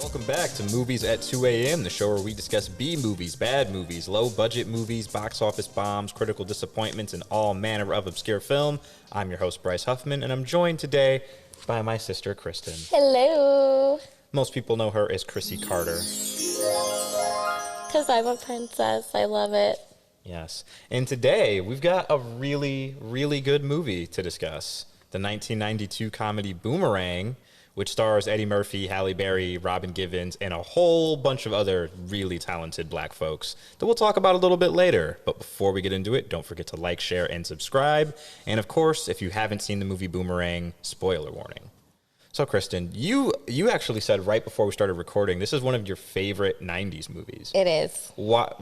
Welcome back to Movies at 2 a.m., the show where we discuss B movies, bad movies, low-budget movies, box office bombs, critical disappointments, and all manner of obscure film. I'm your host, Bryce Huffman, and I'm joined today by my sister, Kristen. Hello. Most people know her as Krissy Carter. Because I'm a princess. I love it. Yes. And today, we've got a really, really good movie to discuss. The 1992 comedy Boomerang, which stars Eddie Murphy, Halle Berry, Robin Givens, and a whole bunch of other really talented black folks that we'll talk about a little bit later. But before we get into it, don't forget to like, share, and subscribe. And of course, if you haven't seen the movie Boomerang, spoiler warning. So, Kristen, you actually said right before we started recording, this is one of your favorite 90s movies. It is. What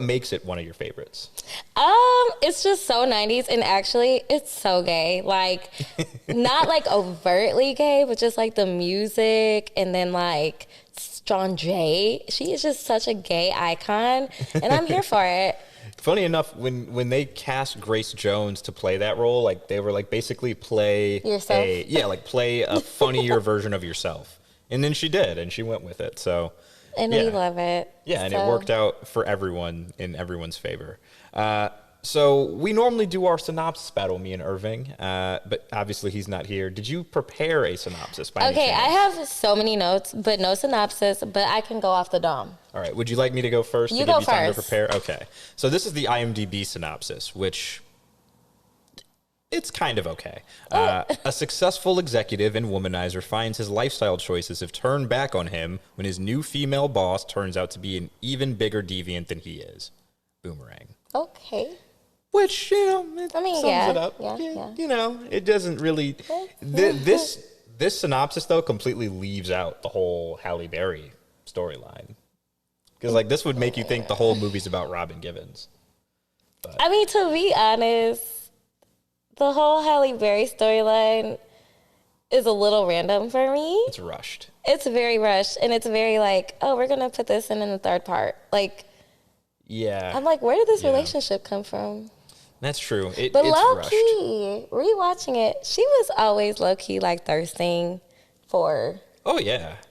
makes it one of your favorites? It's just so 90s, and actually, it's so gay. Like, not like overtly gay, but just like the music, and then like Strong J. She is just such a gay icon, and I'm here for it. Funny enough, when they cast Grace Jones to play that role, like they were like basically play yourself. Play a funnier version of yourself, and then she did, and she went with it. So, and we love it. Yeah, and it worked out for everyone in everyone's favor. So we normally do our synopsis battle, me and Irving, but obviously he's not here. Did you prepare a synopsis by any chance? I have so many notes, but no synopsis, but I can go off the dome. All right. Would you like me to go first? You to go give you time to first. prepare? Okay. So this is the IMDb synopsis, which it's kind of okay. A successful executive and womanizer finds his lifestyle choices have turned back on him when his new female boss turns out to be an even bigger deviant than he is. Boomerang. Okay. Which, it sums it up. Yeah. It doesn't really... This synopsis, though, completely leaves out the whole Halle Berry storyline. Because, like, this would make you think the whole movie's about Robin Givens. But. I mean, to be honest, the whole Halle Berry storyline is a little random for me. It's rushed. It's very rushed, and it's very like, oh, we're going to put this in the third part. Like... Yeah. I'm like, where did this relationship come from? That's true. But it's low-key, rewatching it, she was always low-key, like, thirsting for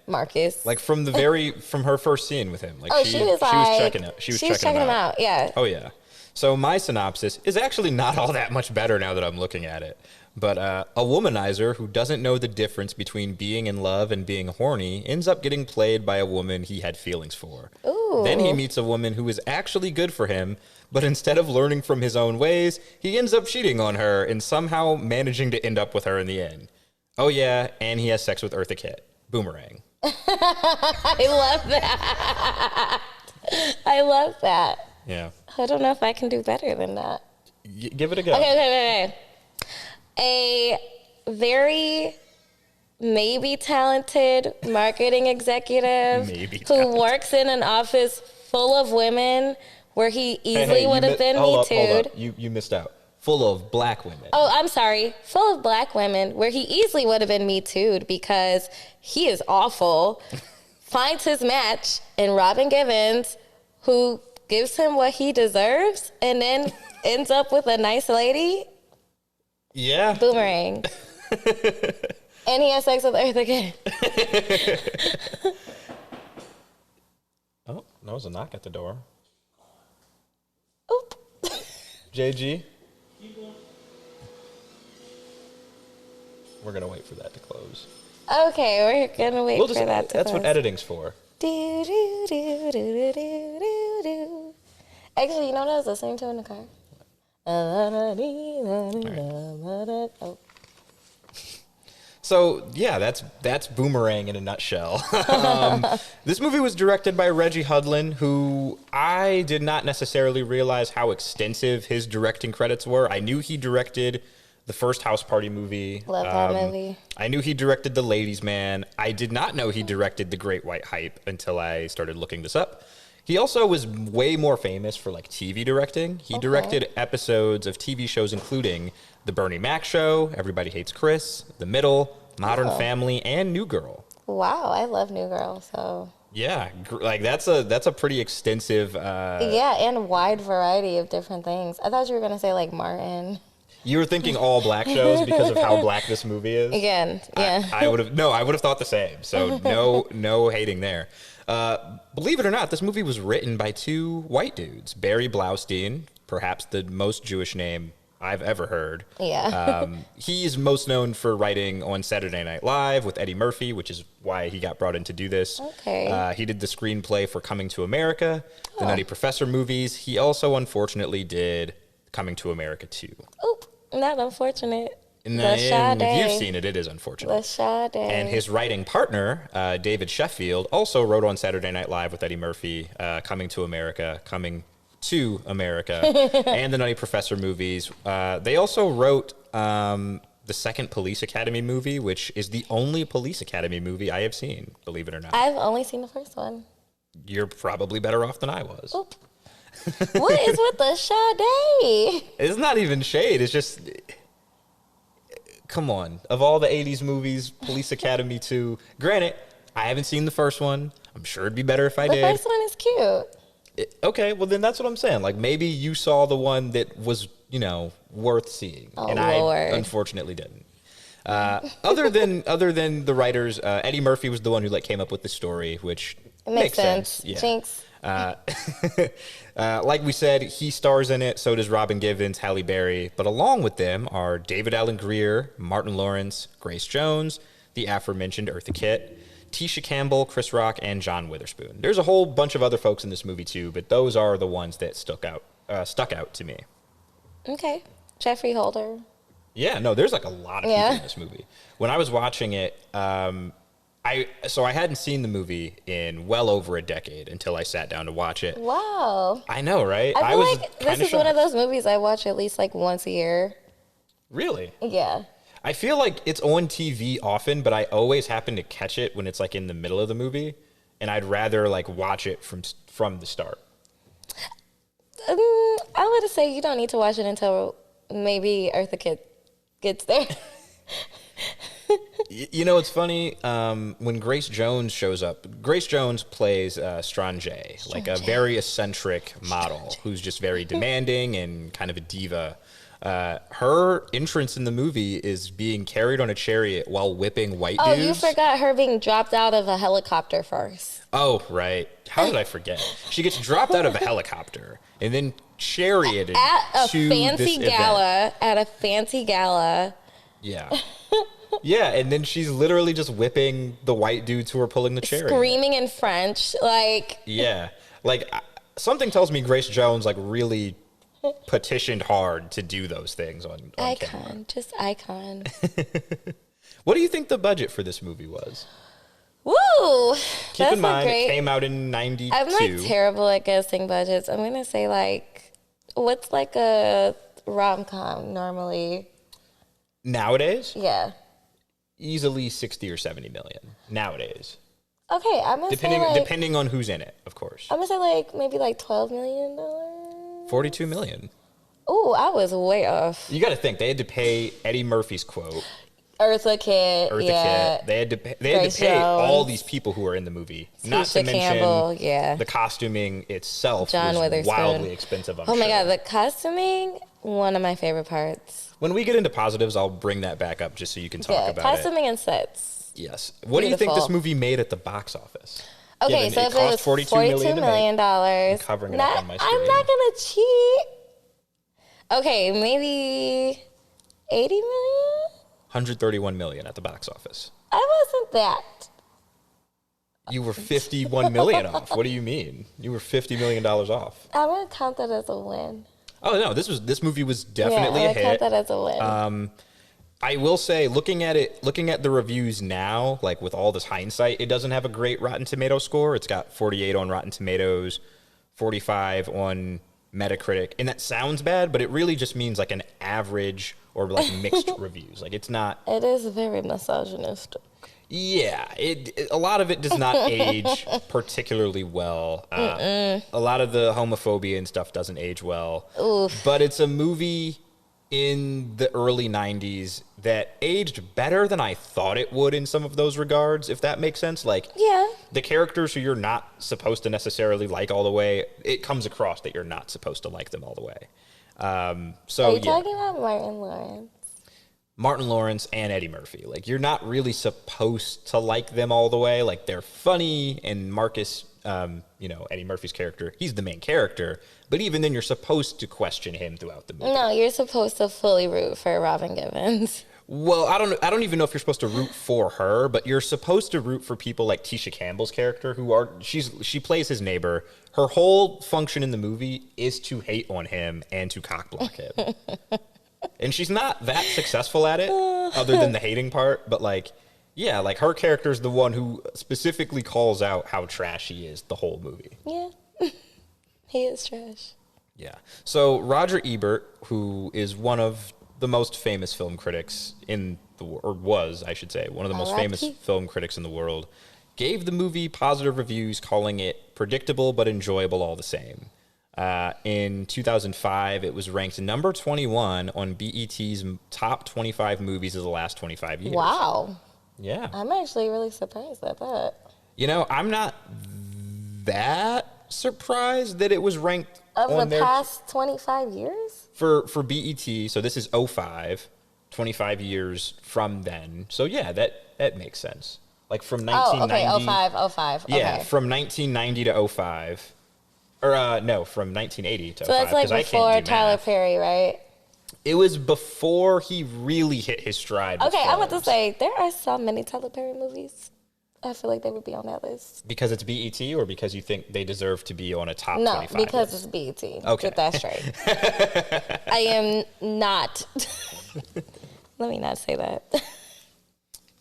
Marcus. Like, from her first scene with him. Like, she was checking him out. Yeah. Oh, yeah. So my synopsis is actually not all that much better now that I'm looking at it. But a womanizer who doesn't know the difference between being in love and being horny ends up getting played by a woman he had feelings for. Ooh. Then he meets a woman who is actually good for him, but instead of learning from his own ways, he ends up cheating on her and somehow managing to end up with her in the end. Oh yeah, and he has sex with Eartha Kitt. Boomerang. I love that. I love that. Yeah. I don't know if I can do better than that. Give it a go. Okay. A very maybe talented marketing executive who works in an office full of women where he easily would have been Me Too'd. You missed out. Full of black women. Oh, I'm sorry. Full of black women where he easily would have been Me Too'd because he is awful. Finds his match in Robin Givens, who gives him what he deserves and then ends up with a nice lady. Yeah. Boomerang. And he has sex with Eartha Kitt. Oh, that was a knock at the door. Oop. JG? We're going to wait for that to close. Okay, we're going to wait for that to That's close. what editing's for. Actually, you know what I was listening to in the car? Oh. So, yeah, that's Boomerang in a nutshell. This movie was directed by Reggie Hudlin, who I did not necessarily realize how extensive his directing credits were. I knew he directed the first House Party movie. Love that movie. I knew he directed The Ladies' Man. I did not know he directed The Great White Hype until I started looking this up. He also was way more famous for like TV directing. He directed episodes of TV shows including The Bernie Mac Show, Everybody Hates Chris, The Middle, Modern Family, and New Girl. Wow, I love New Girl, so... Yeah, like that's a pretty extensive... yeah, and wide variety of different things. I thought you were going to say like Martin. You were thinking all black shows because of how black this movie is? Again, yeah. I would have thought the same. So no hating there. Believe it or not, this movie was written by two white dudes. Barry Blaustein, perhaps the most Jewish name I've ever heard. Yeah. He's most known for writing on Saturday Night Live with Eddie Murphy, which is why he got brought in to do this. Okay. He did the screenplay for Coming to America, the Nutty Professor movies. He also, unfortunately, did Coming to America 2. Oop, not unfortunate. And if you've seen it, it is unfortunate. And his writing partner, David Sheffield, also wrote on Saturday Night Live with Eddie Murphy, Coming to America, and the Nutty Professor movies. They also wrote the second Police Academy movie, which is the only Police Academy movie I have seen, believe it or not. I've only seen the first one. You're probably better off than I was. Oop. What is with the Sade? It's not even shade. It's just... Come on. Of all the 80s movies, Police Academy 2, granted, I haven't seen the first one. I'm sure it'd be better if I did. The first one is cute. Okay, well, then that's what I'm saying. Like, maybe you saw the one that was, worth seeing. Oh, and Lord. I unfortunately didn't. Other than the writers, Eddie Murphy was the one who came up with the story, which makes sense. Yeah. Jinx. Like we said, he stars in it. So does Robin Givens, Halle Berry. But along with them are David Allen Greer, Martin Lawrence, Grace Jones, the aforementioned Eartha Kitt, Tisha Campbell, Chris Rock, and John Witherspoon. There's a whole bunch of other folks in this movie too, but those are the ones that stuck out to me. Okay. Jeffrey Holder. Yeah, no, there's like a lot of people in this movie. When I was watching it, I hadn't seen the movie in well over a decade until I sat down to watch it. Wow. I know, right? I feel like this is one of those movies I watch at least like once a year. Really? Yeah. I feel like it's on TV often, but I always happen to catch it when it's like in the middle of the movie, and I'd rather like watch it from the start. I would say you don't need to watch it until maybe Eartha Kitt gets there. It's funny, when Grace Jones shows up, Grace Jones plays Strange, like a very eccentric model who's just very demanding and kind of a diva. Her entrance in the movie is being carried on a chariot while whipping white dudes. Oh, you forgot her being dropped out of a helicopter first. Oh, right. How did I forget? She gets dropped out of a helicopter and then charioted at a to fancy this gala. event. At a fancy gala. Yeah. Yeah, and then she's literally just whipping the white dudes who are pulling the chariot. Screaming in French, like... Yeah. Like, something tells me Grace Jones, really petitioned hard to do those things on camera. Icon. Just icon. What do you think the budget for this movie was? Woo! Keep in mind, it came out in 92. I'm, terrible at guessing budgets. I'm going to say, what's, a rom-com normally? Nowadays? Yeah. Easily 60 or 70 million nowadays. Okay, I'm gonna say depending on who's in it, of course. I'm gonna say maybe $12 million. 42 million. Ooh, I was way off. You got to think they had to pay Eddie Murphy's quote. Eartha Kitt. They had to pay all these people who are in the movie. Not to mention Campbell, the costuming itself John was Witherspoon. wildly expensive. I'm oh my sure. God, the costuming, one of my favorite parts. When we get into positives, I'll bring that back up just so you can talk about it. Costuming and sets. Yes. What do you think this movie made at the box office? Okay, so if it was $42 million, I'm covering it up on my screen. I'm not gonna cheat. Okay, maybe 80 million. 131 million at the box office. I wasn't that. You were 51 million off. What do you mean? You were $50 million off. I'm gonna count that as a win. Oh no, this movie was definitely a hit. Count that as a win. I will say, looking at the reviews now, with all this hindsight, it doesn't have a great Rotten Tomatoes score. It's got 48 on Rotten Tomatoes, 45 on Metacritic, and that sounds bad, but it really just means an average or mixed reviews. It's not. It is very misogynistic. Yeah, a lot of it does not age particularly well. A lot of the homophobia and stuff doesn't age well. Oof. But it's a movie in the early 90s that aged better than I thought it would in some of those regards, if that makes sense. Yeah. The characters who you're not supposed to necessarily like all the way, it comes across that you're not supposed to like them all the way. So Are you talking about Martin Lawrence? Martin Lawrence and Eddie Murphy. Like, you're not really supposed to like them all the way. Like, they're funny, and Marcus, Eddie Murphy's character, he's the main character. But even then, you're supposed to question him throughout the movie. No, you're supposed to fully root for Robin Givens. Well, I don't even know if you're supposed to root for her, but you're supposed to root for people like Tisha Campbell's character, she plays his neighbor. Her whole function in the movie is to hate on him and to cockblock him. And she's not that successful at it, other than the hating part. But like her character is the one who specifically calls out how trash he is the whole movie. Yeah, he is trash. Yeah. So Roger Ebert, who is one of the most famous film critics in the world, or was, I should say, one of the most famous film critics in the world, gave the movie positive reviews, calling it predictable but enjoyable all the same. In 2005, it was ranked number 21 on BET's top 25 movies of the last 25 years. Wow. Yeah. I'm actually really surprised at that. You know, I'm not that surprised that it was ranked of on the past 25 years? For BET, so this is 05, 25 years from then. So yeah, that makes sense. Like from 1990. Oh, okay, 05. Yeah, okay. from 1990 to 05. Or no, from 1980 to 05. So that's like before Tyler Perry, right? It was before he really hit his stride. Okay, I want to say there are so many Tyler Perry movies. I feel like they would be on that list. Because it's BET, or because you think they deserve to be on a top 25 No, because list? it's BET. Okay. Get that straight. I am not. Let me not say that.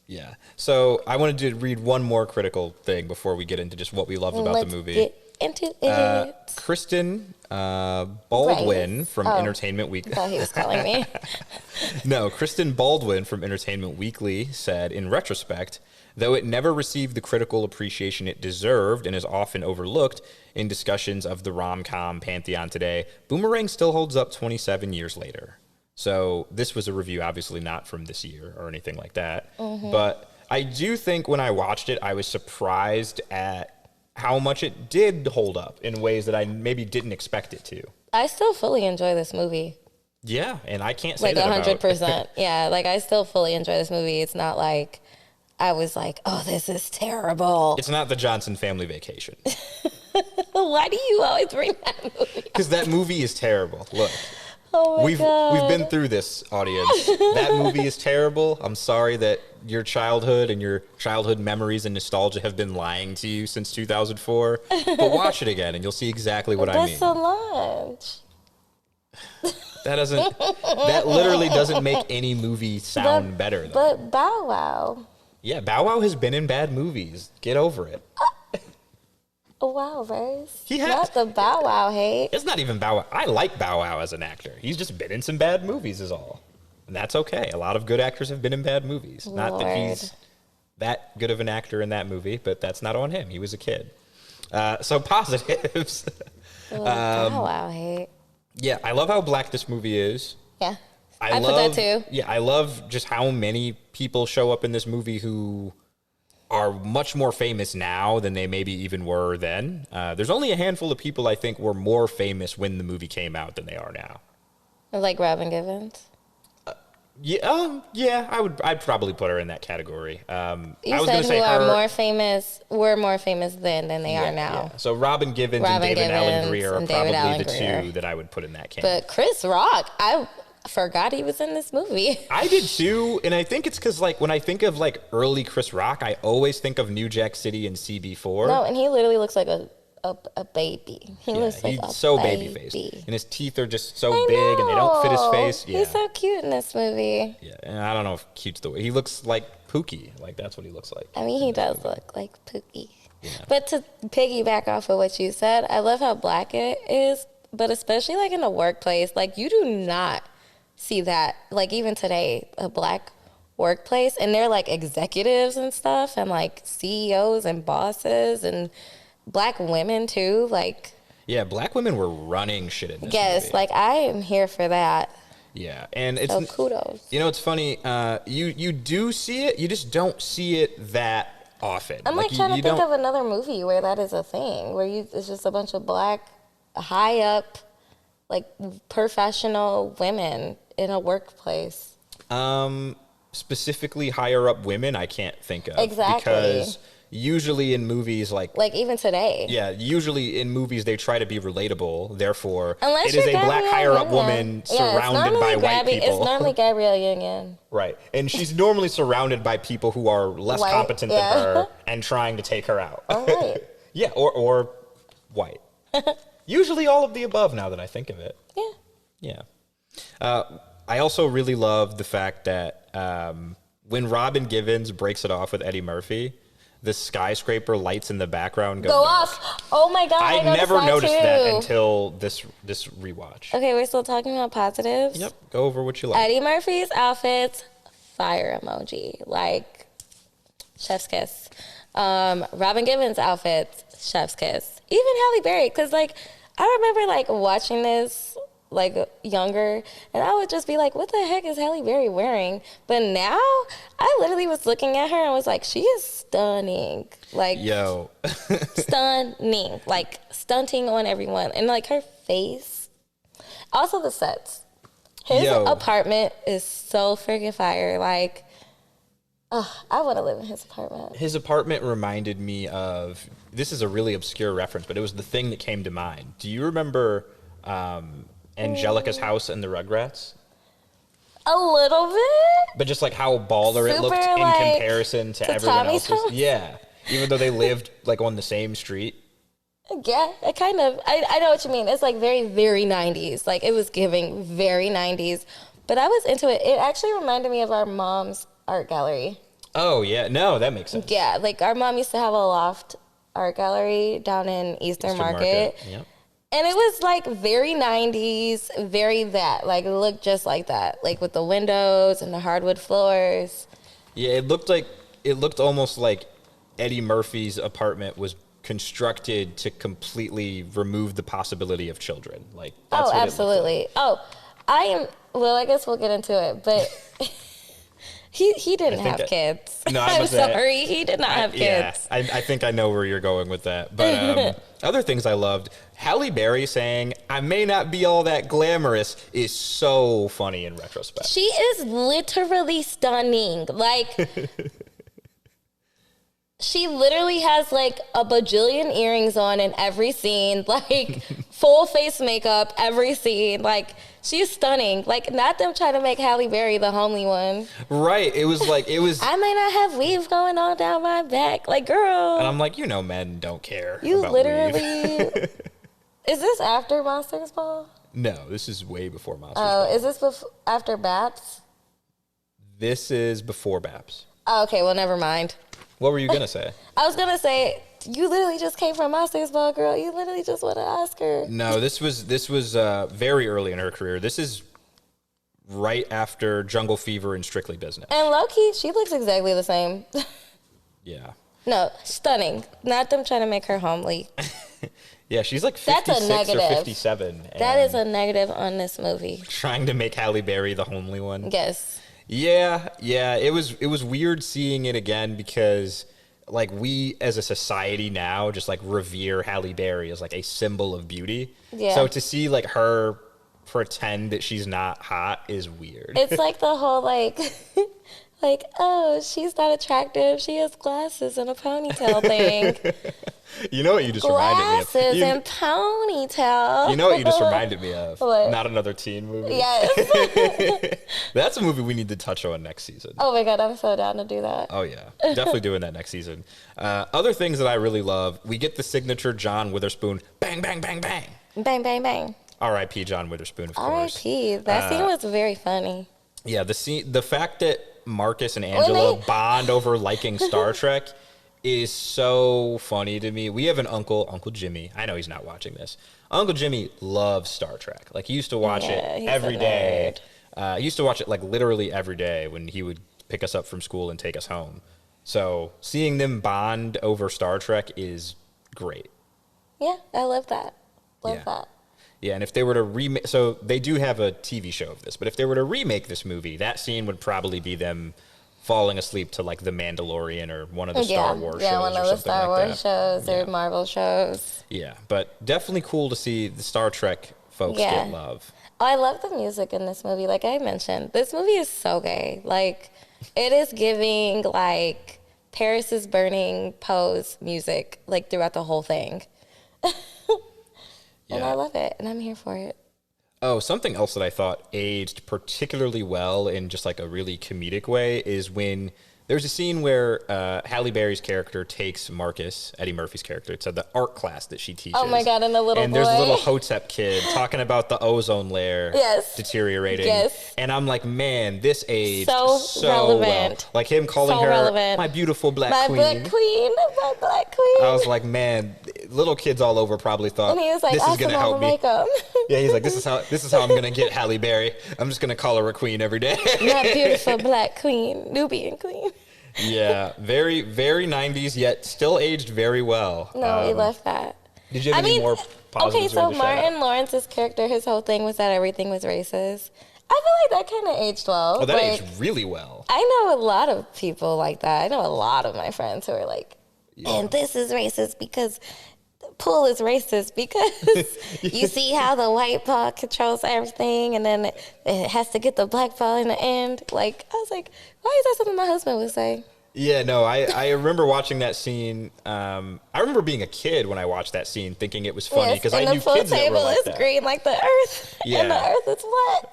Yeah. So I wanted to read one more critical thing before we get into just what we loved about the movie. Get into it. Kristen Baldwin Bryce. from Entertainment Weekly. I thought he was calling me. No, Kristen Baldwin from Entertainment Weekly said, in retrospect, though it never received the critical appreciation it deserved and is often overlooked in discussions of the rom-com pantheon today, Boomerang still holds up 27 years later. So this was a review, obviously not from this year or anything like that. Mm-hmm. But I do think when I watched it, I was surprised at how much it did hold up in ways that I maybe didn't expect it to. I still fully enjoy this movie. Yeah, and I can't say like that 100%. Yeah, like I still fully enjoy this movie. It's not like I was like, oh, this is terrible. It's not the Johnson Family Vacation. Why do you always bring that movie? Because that movie is terrible. Look. Oh my God. We've been through this, audience. That movie is terrible. I'm sorry that your childhood and your childhood memories and nostalgia have been lying to you since 2004. But watch it again and you'll see exactly what I mean. That's so much. That literally doesn't make any movie sound better, though. But Bow Wow. Yeah, Bow Wow has been in bad movies. Get over it. Wow, Bryce. He has. Not the Bow Wow hate. It's not even Bow Wow. I like Bow Wow as an actor. He's just been in some bad movies is all. And that's okay. A lot of good actors have been in bad movies. Lord. Not that he's that good of an actor in that movie, but that's not on him. He was a kid. So positives. Bow Wow hate. Yeah, I love how black this movie is. Yeah. I put that too. Yeah, I love just how many people show up in this movie who are much more famous now than they maybe even were then. There's only a handful of people I think were more famous when the movie came out than they are now. Like Robin Givens? I'd probably put her in that category. You I was said say who are her, were more famous then than they are now. Yeah. So Robin Givens and David Allen Greer are probably the two that I would put in that category. But Chris Rock, I forgot he was in this movie. I did too, and I think it's because like when I think of like early Chris Rock, I always think of New Jack City and CB4. No, and he literally looks like a baby. He looks like he's so baby faced, and his teeth are just so big, and they don't fit his face. Yeah. He's so cute in this movie. Yeah, and I don't know if cute's the way he looks like Pookie. Like that's what he looks like. I mean, he does look like Pookie. Yeah. But to piggyback off of what you said, I love how black it is, but especially like in the workplace, like you do not see that, like even today, a black workplace, and they're like executives and stuff, and like CEOs and bosses, and black women too. Like, yeah, black women were running shit in this movie. Like I am here for that. Yeah, and it's so kudos. You know, it's funny. You do see it, you just don't see it that often. I'm like trying to think of another movie where that is a thing, where it's just a bunch of black high up like professional women in a workplace? Specifically higher up women, I can't think of. Exactly. Because usually in movies like even today. Yeah, usually in movies they try to be relatable. Therefore, Unless it is a you're black Gabrielle higher up Union. woman surrounded by white people. It's normally Gabrielle Union. Right. And she's normally surrounded by people who are less White, competent than her and trying to take her out. All right. Yeah, or white. Usually all of the above now that I think of it. Yeah. Yeah. I also really love the fact that when Robin Givens breaks it off with Eddie Murphy, the skyscraper lights in the background go off. Oh my God. I never noticed too. that until this rewatch. Okay, we're still talking about positives. Yep. Go over what you like. Eddie Murphy's outfits, fire emoji. Like, chef's kiss. Robin Givens' outfits, chef's kiss. Even Halle Berry, because, like, I remember, like, watching this, like, younger, and I would just be like, what the heck is Halle Berry wearing? But now, I literally was looking at her and was like, she is stunning. Like, Yo. stunning. Like, stunting on everyone. And, like, her face. Also, the sets. His apartment is so freaking fire. Like, I want to live in his apartment. His apartment reminded me of, this is a really obscure reference, but it was the thing that came to mind. Do you remember Angelica's house in the Rugrats? A little bit. But just like how baller it looked Super, in like, comparison to everyone Tommy's else's. house? Yeah. Even though they lived like on the same street. Yeah, it kind of. I know what you mean. It's like very, very 90s. Like, it was giving very 90s. But I was into it. It actually reminded me of our mom's art gallery. Oh, yeah. No, that makes sense. Yeah, like our mom used to have a loft art gallery down in Eastern Market. Yep. And it was like very 90s, very that. Like, it looked just like that. Like with the windows and the hardwood floors. Yeah, it looked almost like Eddie Murphy's apartment was constructed to completely remove the possibility of children. Like, that's what absolutely. Well, I guess we'll get into it, but he didn't have kids. No, I'm sorry, he did not have kids. Yeah, I think I know where you're going with that. But other things I loved, Halle Berry saying, "I may not be all that glamorous," is so funny in retrospect. She is literally stunning. Like, she literally has like a bajillion earrings on in every scene, like full face makeup, every scene. Like, she's stunning. Like, not them trying to make Halle Berry the homely one. Right. It was. I may not have weave going all down my back. Like, girl. And I'm like, men don't care. You about literally. weave. Is this after Monsters Ball? No, this is way before Monsters Ball. Oh, is this after Baps? This is before Baps. Oh, okay, well, never mind. What were you going to say? I was going to say, you literally just came from Monsters Ball, girl. You literally just won an Oscar. No, this was very early in her career. This is right after Jungle Fever and Strictly Business. And low-key, she looks exactly the same. Yeah. No, stunning. Not them trying to make her homely. Yeah, she's like That's a 56 negative. or 57. That is a negative on this movie. Trying to make Halle Berry the homely one. Yes. Yeah. It was weird seeing it again because, like, we as a society now just like revere Halle Berry as like a symbol of beauty. Yeah. So to see like her pretend that she's not hot is weird. It's like the whole like, like, oh, she's not attractive. She has glasses and a ponytail thing. You know what you just reminded me of? Glasses and ponytail. You know what you just reminded me of? What? Not Another Teen Movie. Yes. That's a movie we need to touch on next season. Oh my God, I'm so down to do that. Oh yeah, definitely doing that next season. Other things that I really love, we get the signature John Witherspoon, bang, bang, bang, bang. Bang, bang, bang. R.I.P. John Witherspoon, of course. R.I.P. That scene was very funny. Yeah, the fact that Marcus and Angela bond over liking Star Trek is so funny to me. We have an Uncle Jimmy. I know he's not watching this. Uncle Jimmy loves Star Trek. Like, he used to watch it every day. He used to watch it like literally every day when he would pick us up from school and take us home. So seeing them bond over Star Trek is great. Yeah, I love that. Love that. Yeah, and if they were to remake, so they do have a TV show of this, but if they were to remake this movie, that scene would probably be them falling asleep to like The Mandalorian or one of the Star Wars shows. Yeah, one of the Star Wars shows or Yeah. Marvel shows. Yeah, but definitely cool to see the Star Trek folks Yeah. get love. Oh, I love the music in this movie. Like I mentioned, this movie is so gay. Like, it is giving, like, Paris is Burning Pose music, like, throughout the whole thing. And I love it, and I'm here for it. Oh, something else that I thought aged particularly well in just like a really comedic way is when there's a scene where Halle Berry's character takes Marcus, Eddie Murphy's character, to the art class that she teaches. Oh my God, and the little and boy. there's a little Hotep kid talking about the ozone layer deteriorating. Yes. And I'm like, man, this aged So relevant. well. Like him calling So her relevant. my beautiful black My queen. black queen, my black queen. I was like, man, little kids all over probably thought And he was like, this is awesome, gonna I'ma help me. make 'em. Yeah, he's like, this is how I'm gonna get Halle Berry. I'm just gonna call her a queen every day. My beautiful black queen, Nubian queen. Yeah, very, very 90s, yet still aged very well. No, we love that. Did you have any more positives? Okay, so to shout out? Martin Lawrence's character, his whole thing was that everything was racist. I feel like that kind of aged well. Oh, that like, aged really well. I know a lot of people like that. I know a lot of my friends who are like, and this is racist because the pool is racist because you see how the white ball controls everything and then it has to get the black ball in the end. Like, I was like, why is that something my husband would say? Yeah, no, I remember watching that scene. I remember being a kid when I watched that scene, thinking it was funny because I knew kids that were like is that. green like the earth, and the earth is what?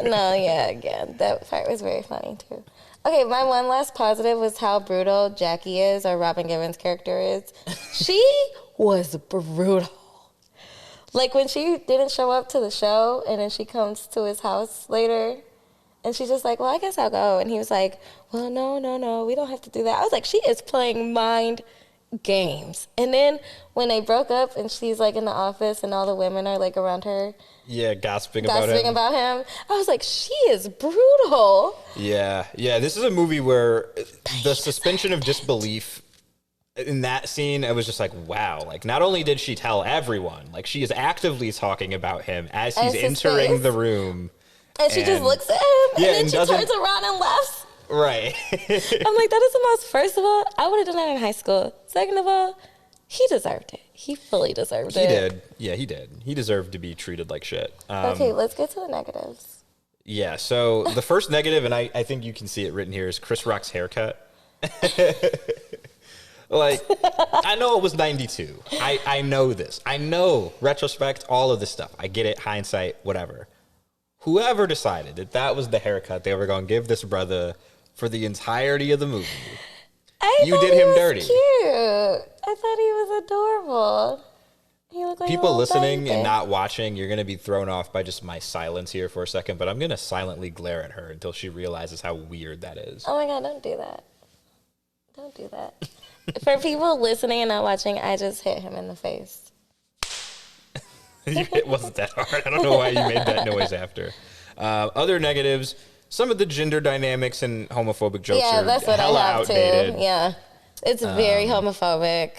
No, yeah, again, that part was very funny too. Okay, my one last positive was how brutal Jackie is, or Robin Givens' character is. She was brutal. Like when she didn't show up to the show, and then she comes to his house later. And she's just like, well, I guess I'll go. And he was like, well, no, we don't have to do that. I was like, she is playing mind games. And then when they broke up and she's like in the office and all the women are like around her. Yeah, gossiping about him. I was like, she is brutal. Yeah, this is a movie where the suspension of disbelief in that scene, I was just like, wow. Like, not only did she tell everyone, like she is actively talking about him as he's entering the room. And she just looks at him, and then she turns around and laughs. Right. I'm like, that is the most, first of all, I would have done that in high school. Second of all, he deserved it. He fully deserved it. He did. Yeah, he did. He deserved to be treated like shit. Okay, let's get to the negatives. Yeah, so the first negative, and I think you can see it written here, is Chris Rock's haircut. Like, I know it was 92. I know this. I know, retrospect, all of this stuff. I get it, hindsight, whatever. Whoever decided that was the haircut they were going to give this brother for the entirety of the movie, you did him dirty. Cute. I thought he was adorable. He looked like people listening and not watching, you're going to be thrown off by just my silence here for a second, but I'm going to silently glare at her until she realizes how weird that is. Oh my God, don't do that. Don't do that. For people listening and not watching, I just hit him in the face. It wasn't that hard. I don't know why you made that noise after. Other negatives, some of the gender dynamics and homophobic jokes are that's what hella I have outdated. too. Yeah, it's very homophobic.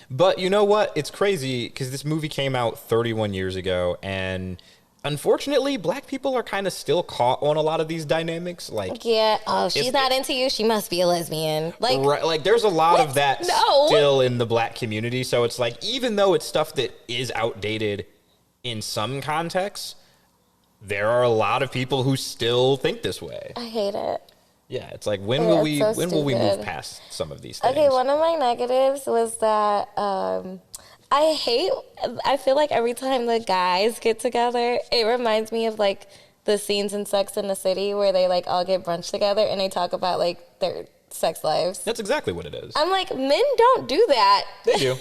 But you know what? It's crazy because this movie came out 31 years ago, and unfortunately, black people are kind of still caught on a lot of these dynamics. Like, she's not into you, she must be a lesbian. Like, right, like there's a lot of that still in the black community. So it's like, even though it's stuff that is outdated in some contexts, there are a lot of people who still think this way. I hate it. Yeah, it's like, when will we move past some of these things? Okay, one of my negatives was that I feel like every time the guys get together, it reminds me of like the scenes in Sex and the City where they like all get brunch together and they talk about like their sex lives. That's exactly what it is. I'm like, men don't do that. They do.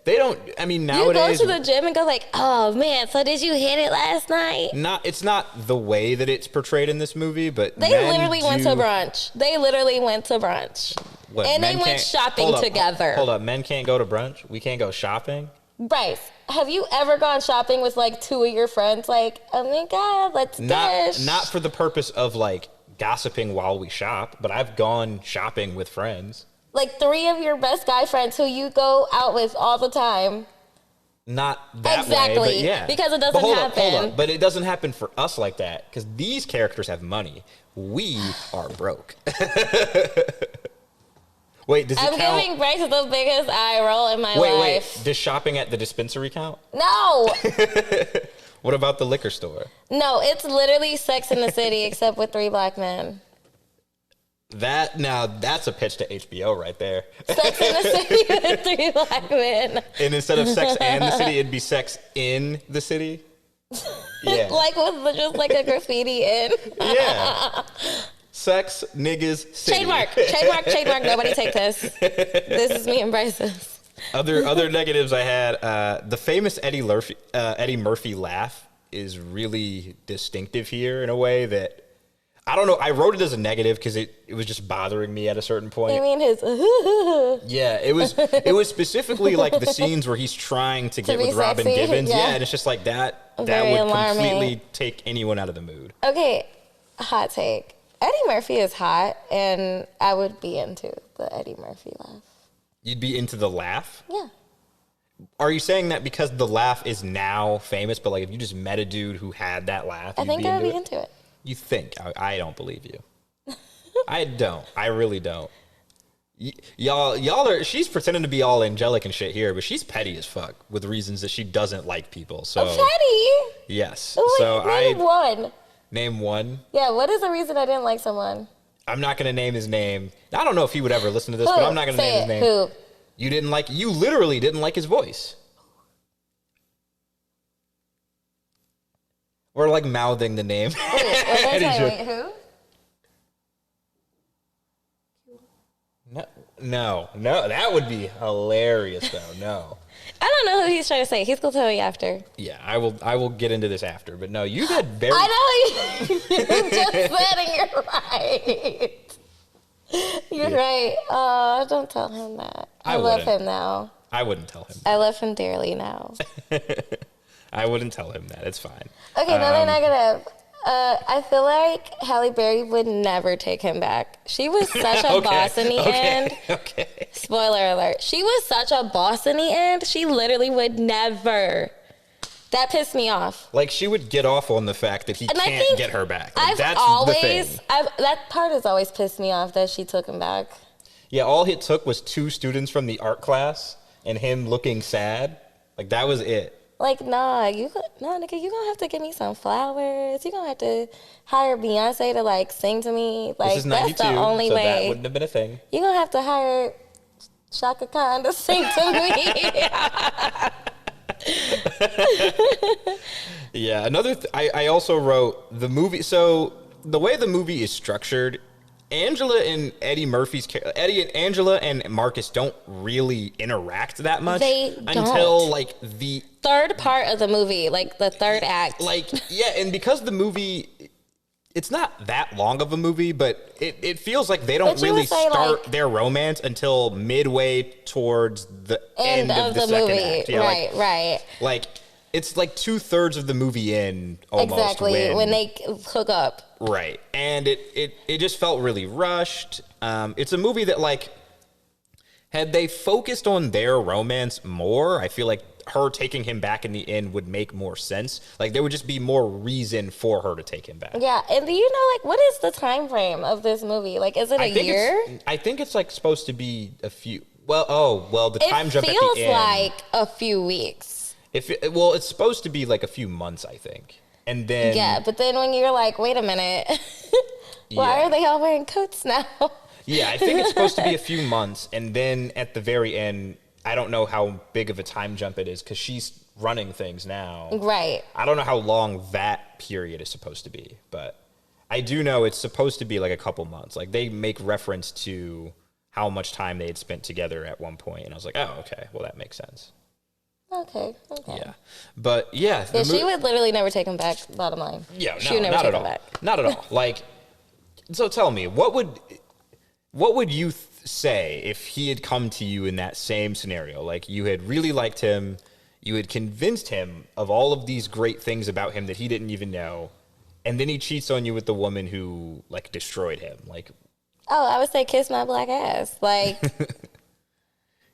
They don't, I mean, nowadays. You go to the gym and go like, oh man, so did you hit it last night? It's not the way that it's portrayed in this movie, but they literally went to brunch. What, and they went shopping together. Hold up, men can't go to brunch? We can't go shopping? Bryce, have you ever gone shopping with like two of your friends? Like, oh my God, let's dish. Not for the purpose of like gossiping while we shop, but I've gone shopping with friends. Like three of your best guy friends who you go out with all the time. Not that way, but yeah. Because it doesn't happen. Hold up. But it doesn't happen for us like that because these characters have money. We are broke. Wait, does it I'm count? giving Bryce the biggest eye roll in my life. Wait. Does shopping at the dispensary count? No. What about the liquor store? No, it's literally Sex in the City except with 3 black men. That's a pitch to HBO right there. Sex in the City with 3 black men. And instead of Sex and the City, it'd be Sex in the City. Yeah. Like with just like a graffiti in. Yeah. Sex, niggas, City. Trademark. Nobody take this. This is me and Bryce's. Other negatives I had, the famous Eddie Murphy laugh is really distinctive here in a way that, I don't know, I wrote it as a negative because it was just bothering me at a certain point. You mean his Yeah, it was specifically like the scenes where he's trying to get with Robin sexy? Givens. Yeah. And it's just like that Very would alarming. completely take anyone out of the mood. Okay, hot take. Eddie Murphy is hot, and I would be into the Eddie Murphy laugh. You'd be into the laugh? Yeah. Are you saying that because the laugh is now famous, but like if you just met a dude who had that laugh, I you'd think be I would into be it? into it. You think? I don't believe you. I don't. I really don't. Y'all are. She's pretending to be all angelic and shit here, but she's petty as fuck with reasons that she doesn't like people. So Petty? yes. Wait, So name one. name one. Yeah, what is the reason I didn't like someone? I'm not gonna name his name. I don't know if he would ever listen to this, but I'm not gonna name his name. Who? You literally didn't like his voice. We're like mouthing the name. Wait, who? No, that would be hilarious though. No. I don't know who he's trying to say. He's gonna tell me after. Yeah, I will get into this after. But no, you had very. I know you just said it. You're right. You're right. Don't tell him that. I love him now. I wouldn't tell him. I love him dearly now. I wouldn't tell him that. It's fine. Okay, another negative. I feel like Halle Berry would never take him back. She was such a boss in the end. Okay. Spoiler alert. She was such a boss in the end. She literally would never. That pissed me off. Like she would get off on the fact that he can't get her back. Like, the thing. That part has always pissed me off that she took him back. Yeah, all it took was 2 students from the art class and him looking sad. Like that was it. Like, nigga, you gonna have to give me some flowers. You gonna have to hire Beyonce to like sing to me. Like, this is 92, that's the only so way. that wouldn't have been a thing. You gonna have to hire Shaka Khan to sing to me. Yeah, I also wrote the movie. So the way the movie is structured, Angela and Angela and Marcus don't really interact that much. They until don't. like the Third part of the movie, like the third act. Like, yeah, and because the movie, it's not that long of a movie, but it feels like they don't really start their romance until midway towards the end of the second movie. act. Yeah, right. Like, it's like 2/3 of the movie in almost. Exactly, when they hook up. Right. And it just felt really rushed. It's a movie that, like, had they focused on their romance more, I feel like her taking him back in the end would make more sense. Like, there would just be more reason for her to take him back. Yeah, and do you know, like, what is the time frame of this movie? Like, is it a year? I think it's, like, supposed to be a few. The time jump at the end. It feels like a few weeks. It's supposed to be, like, a few months, I think. And then... Yeah, but then when you're like, wait a minute, why are they all wearing coats now? Yeah, I think it's supposed to be a few months. And then at the very end, I don't know how big of a time jump it is because she's running things now. Right. I don't know how long that period is supposed to be, but I do know it's supposed to be like a couple months. Like they make reference to how much time they had spent together at one point, and I was like, oh, okay, well that makes sense. Okay. Yeah, but yeah, she would literally never take him back. Bottom line. Yeah, she would never not take at him all. back. Not at all. Like, so tell me, what would you say if he had come to you in that same scenario? Like you had really liked him, you had convinced him of all of these great things about him that he didn't even know, and then he cheats on you with the woman who like destroyed him. Like, oh, I would say kiss my black ass. Like,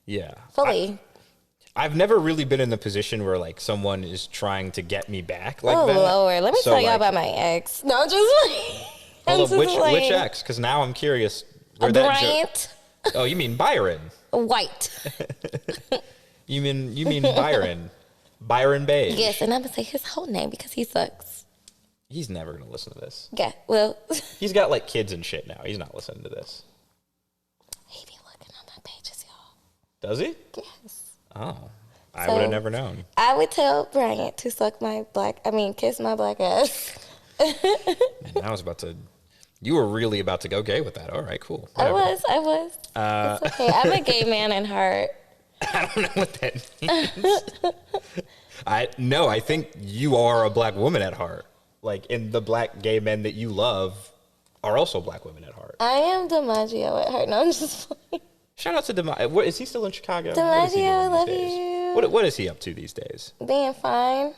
yeah, fully. I've never really been in the position where like someone is trying to get me back like that. Oh Lord, let me tell y'all about my ex. No, just like, which ex? Because now I'm curious. Bryant. Oh, you mean Byron? White. You mean Byron? Byron Beige. Yes, and I'm gonna say his whole name because he sucks. He's never gonna listen to this. Yeah, well. He's got like kids and shit now. He's not listening to this. He be looking on my pages, y'all. Does he? Yes. Oh, I So, would have never known. I would tell Bryant to kiss my black ass. Man, I was about to. You were really about to go gay with that. All right, cool. I Whatever. was. It's okay. I'm a gay man in heart. I don't know what that means. I think you are a black woman at heart. Like, and the black gay men that you love are also black women at heart. I am DiMaggio at heart. No, I'm just playing. Shout out to DiMaggio. Is he still in Chicago? DiMaggio, I love days? you. What is he up to these days? Being fine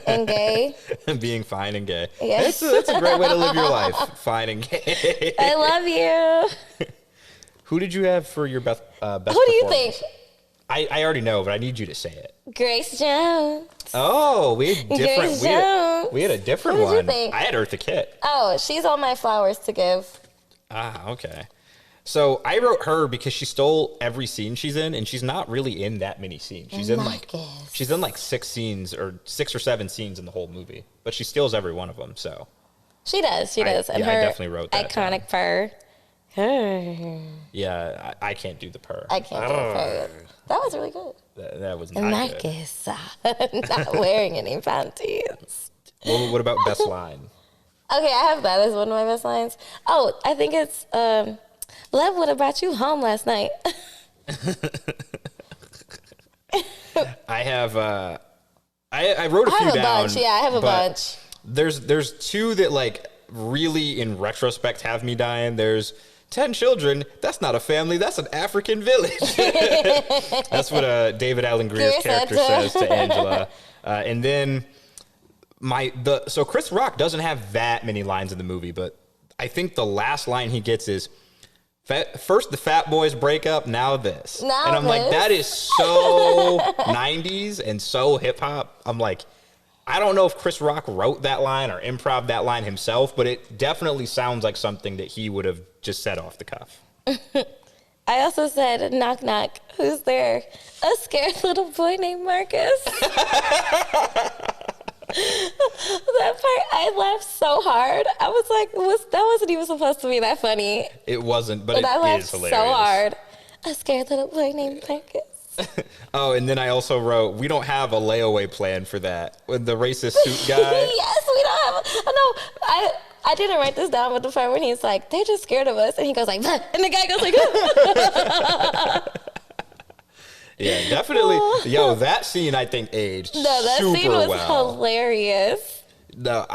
and gay. Being fine and gay. Yes. That's a great way to live your life. Fine and gay. I love you. Who did you have for your best Who do you think? I already know, but I need you to say it. Grace Jones. Oh, we had different. Grace Jones. We had a different Who did you one. think? I had Eartha Kitt. Oh, she's on my flowers to give. Ah, okay. So I wrote her because she stole every scene she's in, and she's not really in that many scenes. She's in like 6 or 7 scenes in the whole movie, but she steals every one of them. So She does. And I her definitely wrote that iconic pur. Yeah, I can't do the purr. I can't do the purr. That was really good. That was not good. Marcus, not wearing any panties. What about best line? Okay, I have that as one of my best lines. Oh, I think it's Love would have brought you home last night. I have I wrote a few down. Bunch. Yeah, I have a bunch. There's 2 that like really in retrospect have me dying. There's 10 children. That's not a family. That's an African village. That's what David Allen Greer's character says to Angela. And then so Chris Rock doesn't have that many lines in the movie, but I think the last line he gets is, first the fat boys break up, now this. And I'm like, that is so 90s and so hip hop. I'm like, I don't know if Chris Rock wrote that line or improv that line himself, but it definitely sounds like something that he would have just said off the cuff. I also said, knock, knock, who's there? A scared little boy named Marcus. That part, I laughed so hard. I was like, that wasn't even supposed to be that funny. It wasn't, but I laughed is hilarious. so hard. A scared little boy named Marcus. Oh, and then I also wrote, we don't have a layaway plan for that. With the racist suit guy. Yes, we don't have. I didn't write this down, but the part when he's like, they're just scared of us, and he goes like, and the guy goes like, Yeah, definitely. Yo, that scene I think aged super well. No, that scene was hilarious. No,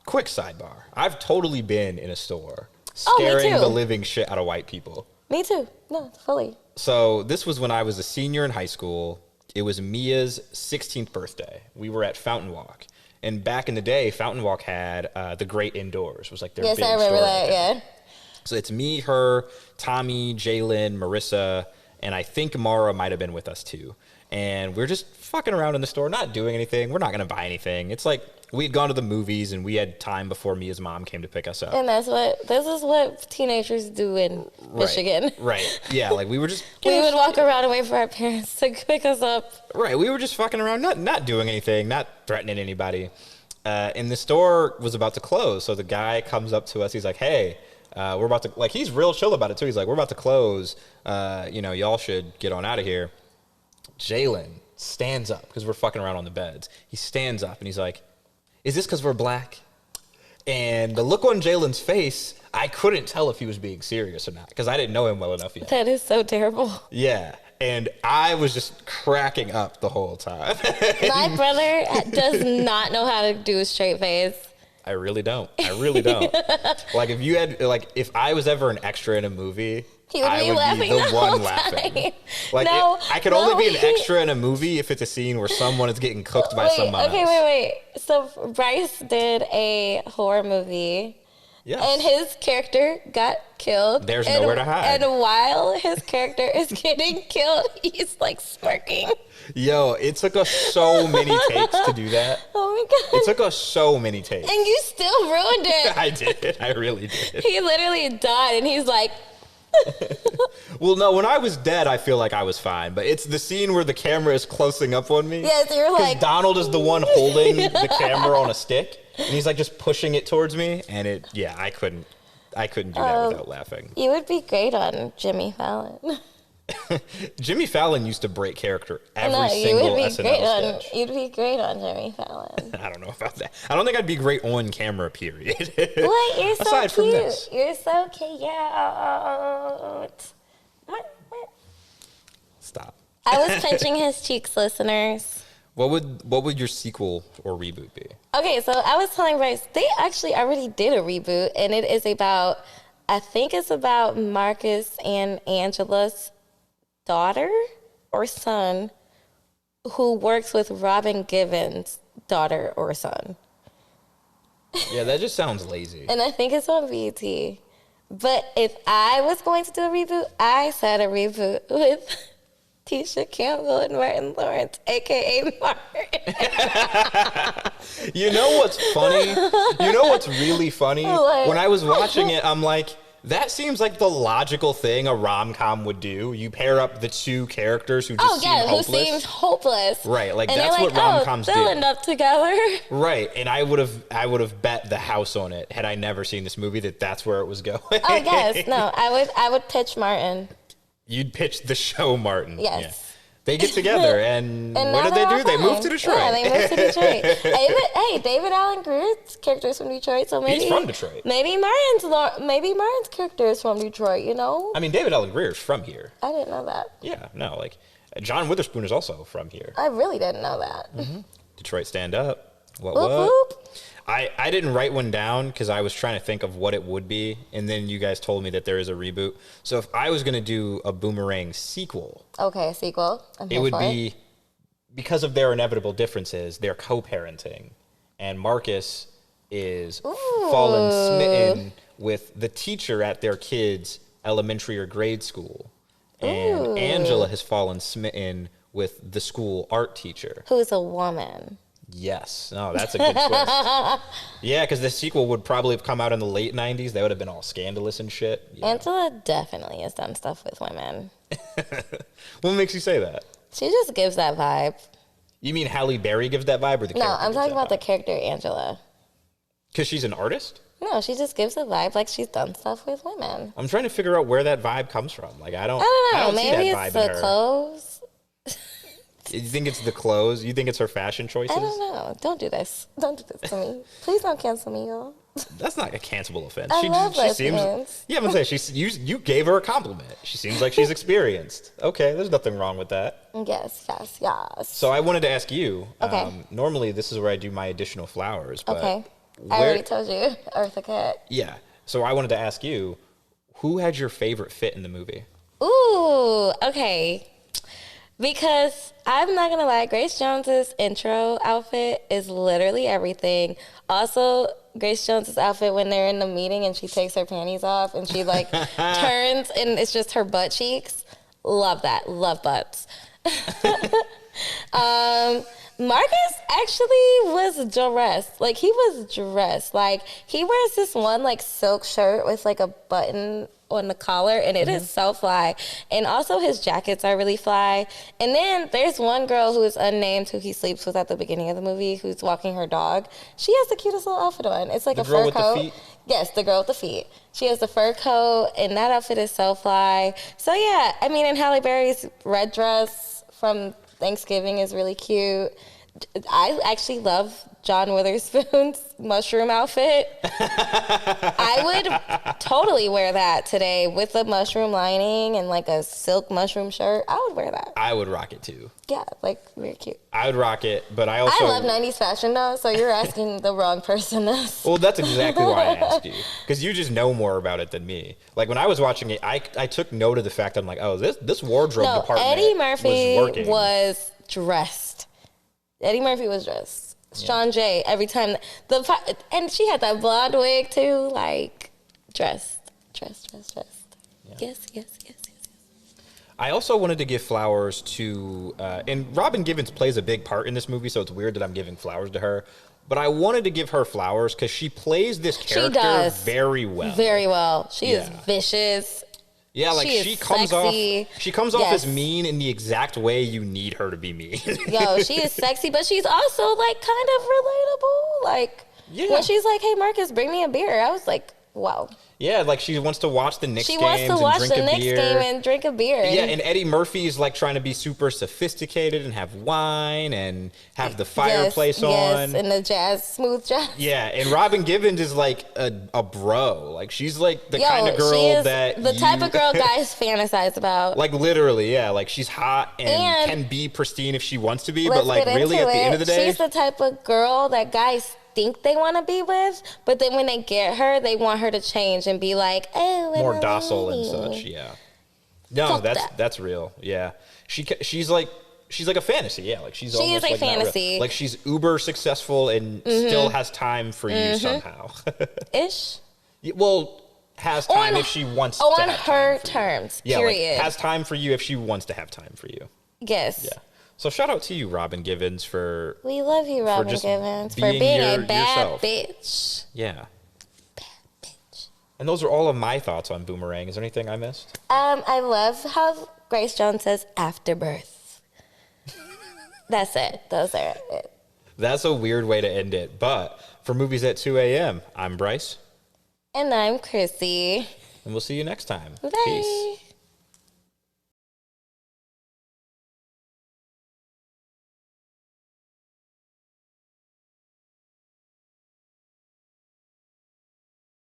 quick sidebar. I've totally been in a store Me scaring too. the living shit out of white people. Me too. No, fully. So this was when I was a senior in high school. It was Mia's 16th birthday. We were at Fountain Walk. And back in the day, Fountain Walk had the Great Indoors. It was like their big Yes, I remember store that, yeah. So it's me, her, Tommy, Jalen, Marissa, and I think Mara might have been with us too. And we're just fucking around in the store, not doing anything. We're not going to buy anything. It's like we had gone to the movies and we had time before Mia's mom came to pick us up. And this is what teenagers do in Michigan. Right. Yeah, like we were just... We would walk around and wait for our parents to pick us up. Right. We were just fucking around, not doing anything, not threatening anybody. And the store was about to close. So the guy comes up to us. He's like, hey, we're about to... Like, he's real chill about it, too. He's like, we're about to close. Y'all should get on out of here. Jalen stands up because we're fucking around on the beds. He stands up and he's like, is this because we're black? And the look on Jalen's face, I couldn't tell if he was being serious or not because I didn't know him well enough yet. That is so terrible. Yeah. And I was just cracking up the whole time. My brother does not know how to do a straight face. I really don't. Like if I was ever an extra in a movie, He would be laughing the one laughing. Like I could only be an extra in a movie if it's a scene where someone is getting cooked by someone else. Wait. So Bryce did a horror movie. Yes. And his character got killed. There's nowhere to hide. And while his character is getting killed, he's like smirking. Yo, it took us so many takes to do that. Oh my God. It took us so many takes. And you still ruined it. I did. I really did. He literally died and he's like, Well, no, when I was dead, I feel like I was fine. But it's the scene where the camera is closing up on me. Yes, you're like... Donald is the one holding the camera on a stick. And he's like just pushing it towards me. And I couldn't do that without laughing. You would be great on Jimmy Fallon. Jimmy Fallon used to break character every single SNL sketch. You'd be great on Jimmy Fallon. I don't know about that. I don't think I'd be great on camera, period. What? You're so Aside cute. from this. You're so cute. Stop. I was pinching his cheeks, listeners. What would your sequel or reboot be? Okay, so I was telling Bryce, they actually already did a reboot, and it is about, I think it's about Marcus and Angela's daughter or son who works with Robin Givens' daughter or son. Yeah, that just sounds lazy. And I think it's on BET. But if I was going to do a reboot, I said a reboot with Tisha Campbell and Martin Lawrence, a.k.a. Martin. You know what's funny? You know what's really funny? What? When I was watching it, I'm like, that seems like the logical thing a rom-com would do. You pair up the two characters who just seem hopeless. Who seems hopeless. Right, like and that's what rom-coms do. They'll end up together. Right, and I would have bet the house on it had I never seen this movie that's where it was going. Oh yes, no, I would pitch Martin. You'd pitch the show Martin. Yes. Yeah. They get together, and what now did they do? fine. They moved to Detroit. Yeah, they moved to Detroit. David Allen Grier's character is from Detroit, so maybe he's from Detroit. Maybe Martin's character is from Detroit. You know? I mean, David Allen Greer is from here. I didn't know that. Yeah, no, like John Witherspoon is also from here. I really didn't know that. Mm-hmm. Detroit, stand up. What? Whoop, whoop. I didn't write one down because I was trying to think of what it would be, and then you guys told me that there is a reboot. So if I was going to do a Boomerang sequel, okay, sequel, it would be because of their inevitable differences. They're co-parenting, and Marcus is fallen smitten with the teacher at their kids' elementary or grade school, and Angela has fallen smitten with the school art teacher, who's a woman. Yes. No, that's a good twist. Yeah, because the sequel would probably have come out in the late 90s. They would have been all scandalous and shit. Yeah. Angela definitely has done stuff with women. What makes you say that? She just gives that vibe. You mean Halle Berry gives that vibe or the character? No, I'm talking about the vibe? character Angela. Because she's an artist? No, she just gives a vibe like she's done stuff with women. I'm trying to figure out where that vibe comes from. Like, I don't know. Maybe see that it's vibe in the her. clothes. You think it's the clothes? You think it's her fashion choices? I don't know. Don't do this. Don't do this to me. Please don't cancel me, y'all. That's not a cancelable offense. I love she seems. lesbians. Yeah, I'm gonna say you gave her a compliment. She seems like she's experienced. Okay, there's nothing wrong with that. Yes. So I wanted to ask you. Okay. Normally, this is where I do my additional flowers. But Okay. I already told you, Eartha Kitt. Yeah. So I wanted to ask you, who had your favorite fit in the movie? Ooh, okay. Because I'm not gonna lie, Grace Jones's intro outfit is literally everything. Also, Grace Jones's outfit when they're in the meeting and she takes her panties off and she like turns and it's just her butt cheeks. Love that. Love butts. Marcus actually was dressed. Like, he was dressed. Like, he wears this one, like, silk shirt with, like, a button on the collar, and it is so fly. And also, his jackets are really fly. And then there's one girl who is unnamed who he sleeps with at the beginning of the movie who's walking her dog. She has the cutest little outfit on. It's like The a girl fur with the coat. feet? Yes, the girl with the feet. She has the fur coat, and that outfit is so fly. So, yeah, I mean, and Halle Berry's red dress from Thanksgiving is really cute. I actually love John Witherspoon's mushroom outfit. I would totally wear that today with a mushroom lining and like a silk mushroom shirt. I would wear that. I would rock it too. Yeah, like very cute. I would rock it, but I also... I love 90s fashion though, so you're asking the wrong person this. Well, that's exactly why I asked you, because you just know more about it than me. Like, when I was watching it, I took note of the fact, I'm like, oh, this wardrobe department Eddie Murphy was working. was dressed. Eddie Murphy was dressed. Sean J. Every time and she had that blonde wig too, like dressed. Yeah. Yes. I also wanted to give flowers to, and Robin Givens plays a big part in this movie, so it's weird that I'm giving flowers to her. But I wanted to give her flowers because she plays this character very well. Very well. She is Yeah. vicious. Yeah, like She she is comes sexy. off. She comes off Yes. as mean in the exact way you need her to be mean. Yo, she is sexy, but she's also like kind of relatable. Like Yeah. when she's like, "Hey, Marcus, bring me a beer," I was like, "Wow." Yeah, like she wants to watch the Knicks She games wants to and watch drink the a Knicks beer. game and drink a beer. Yeah, and Eddie Murphy's like trying to be super sophisticated and have wine and have the fireplace on. Yes, and the smooth jazz. Yeah, and Robin Givens is like a bro. Like she's like the kind of she girl is that the type of girl guys fantasize about. like literally, yeah. Like she's hot and And can be pristine if she wants to be, Let's but like get really into at the end of the day, she's the type of girl that guys think they want to be with, but then when they get her, they want her to change and be like, "Oh, I'm more a docile and lady." such. Yeah. No, Fuck that's that. that's real. Yeah. She's like a fantasy. Yeah, like she's She almost is a like not real. fantasy. Like she's uber successful and still has time for you somehow. Ish. Well, has time if she wants to On have her time for you. terms. Yeah, Period. like has time for you if she wants to have time for you. Yes. Yeah. So shout out to you, Robin Givens, for We love you, Robin just Givens, for being being a your- bad yourself. bitch. yeah. Bad bitch. And those are all of my thoughts on Boomerang. Is there anything I missed? I love how Grace Jones says afterbirth. That's it. Those are it. That's a weird way to end it. But for Movies at 2 a.m., I'm Bryce, And I'm Krissy. and we'll see you next time. Bye. Peace.